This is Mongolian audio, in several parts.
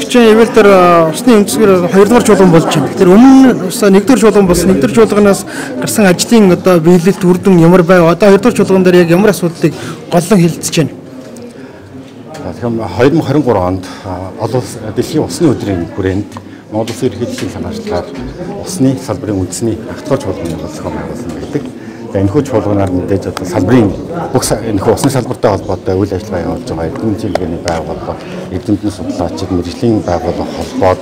хичээн ивэл тэр усны өнцгөр 2 дугаар чуулган болж байна. Тэр өмнө 1 дугаар чуулган болсон 1 дугаар чуулганаас гарсан ажлын одоо биелэлт үр дүн ямар байв? Одоо 2 дугаар чуулган дээр яг ямар асуудлыг голлон хилцэж байна? Тэгэхээр 2023 онд олон дэлхийн усны өдрийн хүрээнд Монгол Улсын ерөнхий засгийн санаачлагаар усны салбарын үндэсний ах トゥ чуулганы зохион байгуулсан байдаг. За энэхүү чуулганаар мэдээж одоо салбарын бүх энэхүү усны салбартай холбоотой үйл ажиллагаа явуулж байгаа эрдэмтэн чиглэлийн байгууллага, эрдэмтэн судлаачид, мэргэжлийн байгууллага холбоод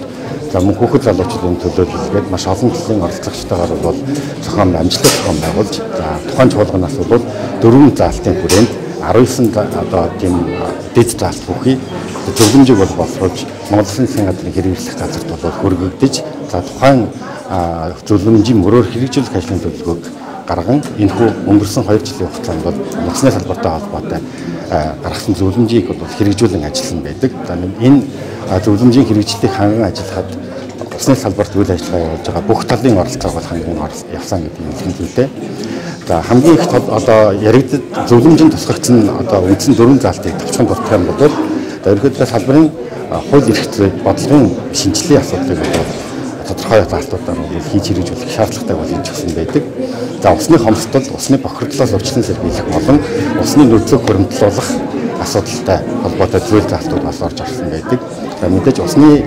за мөн хүүхэд залуучуудын төлөөлөлгээд маш олон төрлийн оролцогчтойгоор бол зохион амжилттай зохион байгуулж за тухайн чуулганаас бол 4 заалтын хүрээнд 19 одоо тийм дэд заалт бүхий зөвлөмжийг бол боловсруулж Монгол Улсын засгийн газрын хэрэгжлэх газарт бол хүргэгдэж за тухайн зөвлөмжийн мөрөөр хэрэгжүүлэх ажлын төлөвлөгөөг гарган энэхүү өнгөрсөн 2 жилийн хугацаанд бол усны салбартай холбоотой гаргасан зөвлөмжийг бол хэрэгжүүлэн ажилласан байдаг. За энэ зөвлөмжийн хэрэгжлийг ханган ажиллахад усны салбарт үйл ажиллагаа явуулж байгаа бүх талын оролцоог бол ханган явсан гэдэг нь хэлбэлтэй. За хамгийн их одоо яригдсан зөвлөмжийн тусгагдсан одоо үндсэн 4 заалтыг товчхон дурдах юм бол ерөнхийдөө салбарын хууль эрх зүйн бодлогын шинжилгээ асуудлыг бол тодорхой заалтуудаар хийж хэрэгжүүлэх шаардлагатай бол хийж гсэн байдаг. За усны хомсдол, усны бохирдлоос урьдчилан сэргийлэх болон усны нөөцийг хөрөмтлүүлэх асуудалтай холбоотой зүйл заалтууд бас орж ирсэн байдаг. За мэдээж усны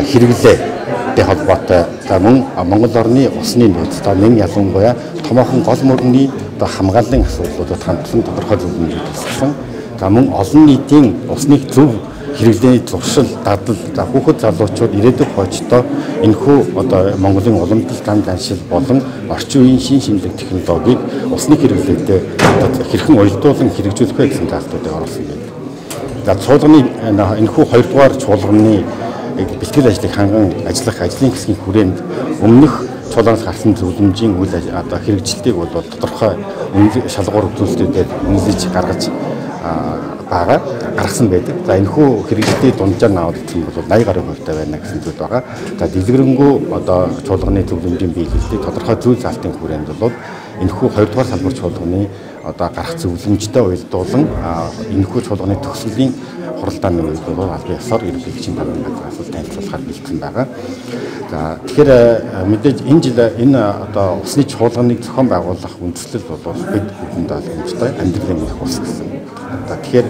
хэрэглээтэй холбоотой за мөн Монгол орны усны нөөц та нэг ялангуяа томоохон гол мөрний одоо хамгааллын асуудлуудад хандсан тодорхой зөвлөмжүүд тусгасан. За мөн олон нийтийн усны зөв хэрэглээний зуршил, дадал, за хүүхэд залуучууд ирээдүйн хойчдоо энэхүү одоо Монголын уламжлалт зам заншил болон орчин үеийн шин шинжлэх технологиг усны хэрэглээтэй хэрхэн уялдуулан хэрэгжүүлэх вэ гэсэн заалтуудыг оруулсан байна. За чуулганы энэхүү 2 дугаар чуулганы бэлтгэл ажлыг ханган ажиллах ажлын хэсгийн хүрээнд өмнөх чуулганаас гарсан зөвлөмжийн үйл одоо хэрэгжилтийг бол тодорхой шалгуур үзүүлэлтүүдэд үнэлж гаргаж гаргасан байдаг. За энэхүү хэрэгжилтийн дунджаар наваад ирсэн бол 80 гаруй хувьтай байна гэсэн зүйл байгаа. За дэлгэрэнгүй одоо чуулганы зөвлөмжийн биелэлтийг тодорхой зүйл заалтын хүрээнд бол энэхүү 2 дугаар салбар чуулганы одоо гарах зөвлөмжтэй уялдуулан энэхүү чуулганы төгсгөлийн хуралдааны үед бол аль ёсоор ерөнхий бичгийн дарганы газраас танилцуулахаар бэлдсэн байгаа. За тэгэхээр мэдээж энэ жил энэ одоо усны чуулганыг зохион байгуулах үндэслэл бол бид бүхэнд ойлгомжтой амьдралын их ус гэсэн. За тэгэхээр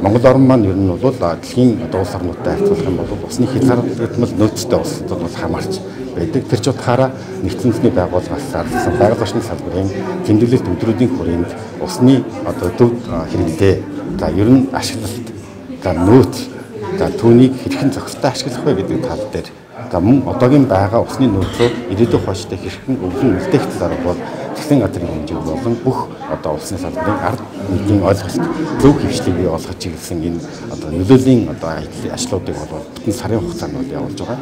Монгол орн маань ер нь бол дэлхийн одоо улс орнуудтай харьцуулах юм бол усны хязгаарлагдмал нөөцтэй усад бол хамаарч байдаг. Тэр ч утгаараа нэгдсэн үндэсний байгууллагаас зарласан байгаль орчны салбарын тэмдэглэлт өдрүүдийн хүрээнд усны одоо төв хэрэглээ за ер нь ашиглалт за нөөц за түүнийг хэрхэн зохистой ашиглах вэ гэдэг тал дээр за мөн одоогийн байгаа усны нөөцөө ирээдүйн хойштой хэрхэн өвлөн үлдээх талаар бол засгийн газрын хэмжээг болон бүх одоо улсын салбарын ард нийтийн ойлголт зөв хөвчлийг бий болгож ирсэн энэ одоо нөлөөлийн одоо ажлуудыг бол бүтэн сарын хугацаанд бол явуулж байгаа.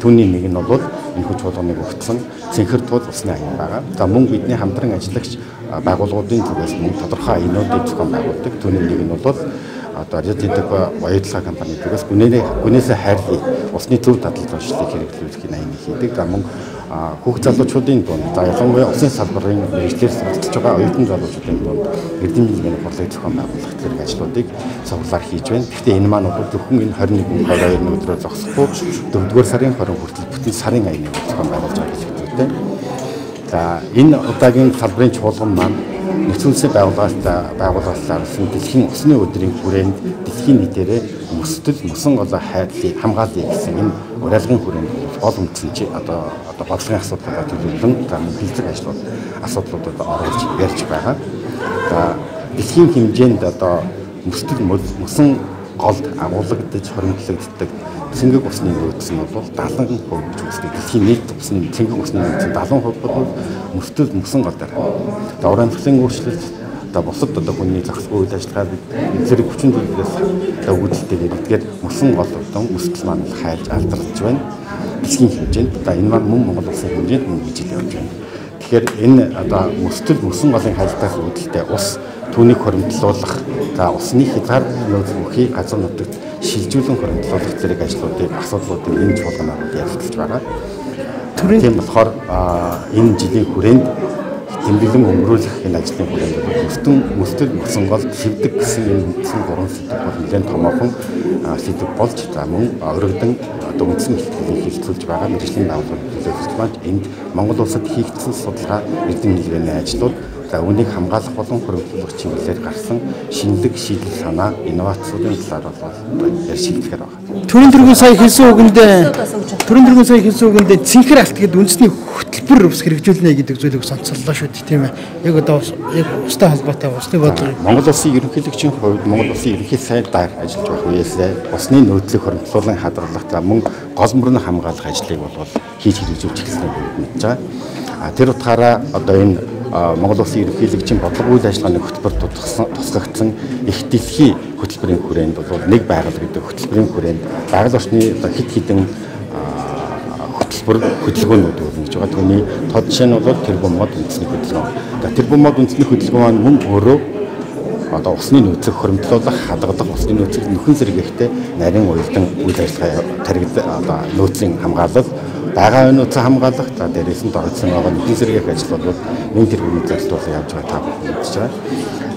Түүний нэг нь бол энэхүү чуулганыг өгсөн цэнхэр тул усны аян байгаа. За мөн бидний хамтран ажиллагч байгууллагуудын зүгээс мөн тодорхой аянуудыг зохион байгуулдаг. Түүний нэг нь бол одоо Редитэг баялаг компани зүгээс гүнээсээ хайрлын усны төв дадал зуршлыг хэрэглүүлэхийн аян хийдэг. За мөн хүүхэд залуучуудын дунд за ялангуяа усын салбарын мэргэжлэр суралцж байгаа оюутан залуучуудын дунд эрдэмтний хурлыг зохион байгуулах зэрэг ажлуудыг цуглаар хийж байна. Гэхдээ энэ маань бол зөвхөн энэ 21-22 өдрөөр зогсохгүй 4-р сарын 20 хүртэл бүтэн сарын аяны зохион байгуулж байгаа гэж хэлдэг. За энэ удаагийн салбарын чуулган маань нэгдсэн үндэсний байгууллагаас зарласан дэлхийн усны өдрийн хүрээнд дэлхийн нийтээрээ мөсдөл мөсөн голоо хайрлыг хамгаалъя гэсэн энэ уриалгын хүрээнд гол үндсэн чи одоо бодлогын асуудлуудаа төлөвлөн за бэлтгэх асуудлуудад оруулж ярьж байгаа. За дэлхийн хэмжээнд одоо мөсдөл мөсөн голд агуулгадж хоригдлогддог цэнгэг усны нөөц нь бол 70% гэж үздэг. Дэлхийн нийт усны цэнгэг усны нөөц нь 70% бол мөсдөл мөсөн гол дээр. За уран зохиолын өөрчлөлт одоо бусад одоо хүний зохисгүй үйл ажиллагаа зэрэг хүчин зүйлээс үүдэлтэйгээр эдгээр мөсөн гол одоо мөсдөл маань хайлж алдарч байна. Дэлхийн хэмжээнд за энэ маань мөн Монгол улсын хэмжээнд мөн хийж явж байна. Тэгэхээр энэ одоо мөсдөл мөсөн голын хайлтаас үүдэлтэй ус түүнийг хоригдлуулах за усны хязгаар нөөц бүхий газар нутагт шилжүүлэн хоригдлуулах зэрэг ажлуудыг асуудлуудыг энэ чуулганаар ярилцж байгаа. Тийм болохоор энэ жилийн хүрээнд тэмдэглэн өнгөрүүлэх энэ ажлын хүрээнд мөстөл мөсөн гол шивдэг гэсэн энэ үндсэн 3 сэдв бол нэлээд томоохон сэдв болж за мөн өргөдөн одоо үндсэн хэлтгэлийг хилцүүлж байгаа мэргэжлийн байгууллагууд төлөвлөж байна. Энд Монгол улсад хийгдсэн судалгаа эрдэм хэлбэрийн ажлууд за үүнийг хамгаалах болон хөрвүүлэх чиглэлээр гарсан шинэлэг шийдэл санаа инновацийн талаар бол шийдэлгээр байна. Төрийн тэргүүн сая хэлсэн үгэндээ цэнхэр алт гэдэг үндэсний хөтөлбөр ус хэрэгжүүлнэ гэдэг зүйлийг сонцоллоо шүү дээ тийм ээ. Яг одоо яг устай холбоотой усны бодлого Монгол улсын ерөнхийлөгчийн хувьд Монгол улсын ерөнхий сайдаар ажиллаж байх үеэсээ усны нөөцлөг хөрөнгөлүүлэн хадгалах за мөн гол мөрний хамгаалах ажлыг бол хийж хэрэгжүүлж эхэлсэн мэдж байгаа. Тэр утгаараа одоо энэ Монгол улсын ерөнхийлөгчийн бодлого үйл ажиллагааны хөтөлбөр тусгагдсан их дэлхийн хөтөлбөрийн хүрээнд бол нэг байгууллага гэдэг хөтөлбөрийн хүрээнд байгаль орчны хэд хэдэн хөтөлбөрнүүд өрнө гэж байгаа. Түүний тод жишээ нь бол тэрбум мод үндэсний хөтөлбөр. Тэрбум мод үндэсний хөтөлбөр маань мөн өөрөө одоо усны нөөцийг хөрөмтлүүлэх, хадгалах, усны нөөцийг нөхөн сэргээхтэй нарийн уялдан үйл ажиллагаа таригд одоо нөөцийн хамгаалал, байгаа нөөцийн хамгаалах, за дээрээс нь дорцсон байгаа нөхөн сэргээх ажил бол нэг тэргүүний зарцуулалт явж байгаа та бүхэн мэдж байгаа.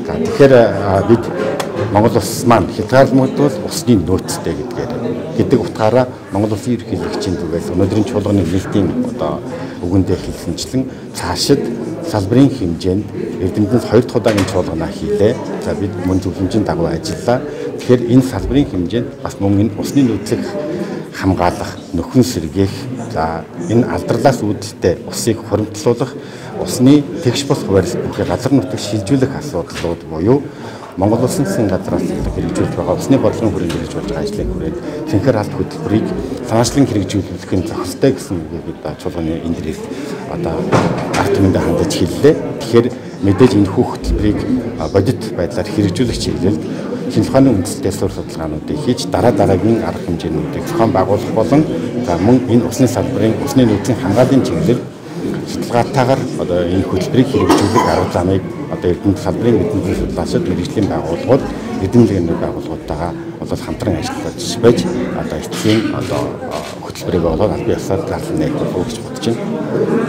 За тэгэхээр бид Монгол улс маань хязгаарлалтууд усны нөөцтэй гэдэг утгаараа Монгол улсын ерөнхийлөгчийн зүгээс өнөөдрийн чуулганы нийтийн одоо үгэндээ хэлсэнчлэн цаашид салбарын хэмжээнд Эрдэмтэнс 2 дахь удаагийн чуулганаа хийлээ. За бид мөн зөвлөмжийн дагуу ажиллаа. Тэгэхээр энэ салбарын хэмжээнд бас мөн энэ усны нөөцийг хамгаалах, нөхөн сэргээх, за энэ алдарлаас үүдэлтэй усыг хуримтлуулах, усны тэгш бус хуваарлалтын газар нутгийг шилжүүлэх асуудлууд буюу Монгол улсын засгийн газраас хэрэгжүүлж байгаа усны бодлогын хүрээнд хэрэгжүүлж байгаа ажлын хүрээнд цэнхэр алт хөтөлбөрийг санаачлан хэрэгжүүлэхин зохистой гэсэн үгийг бид чуулганы энэ дээрээс одоо арт түмэндээ хандаж хэллээ. Тэгэхээр мэдээж энэ бүх хөтөлбөрийг бодит байдлаар хэрэгжүүлэх чиглэлд шинжилгээ ухааны үндэслэлтэй суурь судалгаануудыг хийж дараагийн арга хэмжээнүүдийг зохион байгуулах болон за мөн энэ усны салбарын усны нөөцийн хамгааллын чиглэлд судалгаатайгаар одоо энэ хөтөлбөрийг хэрэгжүүлэх арга замыг одоо Эрдэнэт салбарын мэдээллийн судлаачид мэргэжлийн байгууллагууд эдэмлэгийн байгууллагуудтайгаа бол хамтран ажиллаж байж одоо эцсийн одоо хөтөлбөрийг болоод аль бие усаар зарлах гэж бодож байна.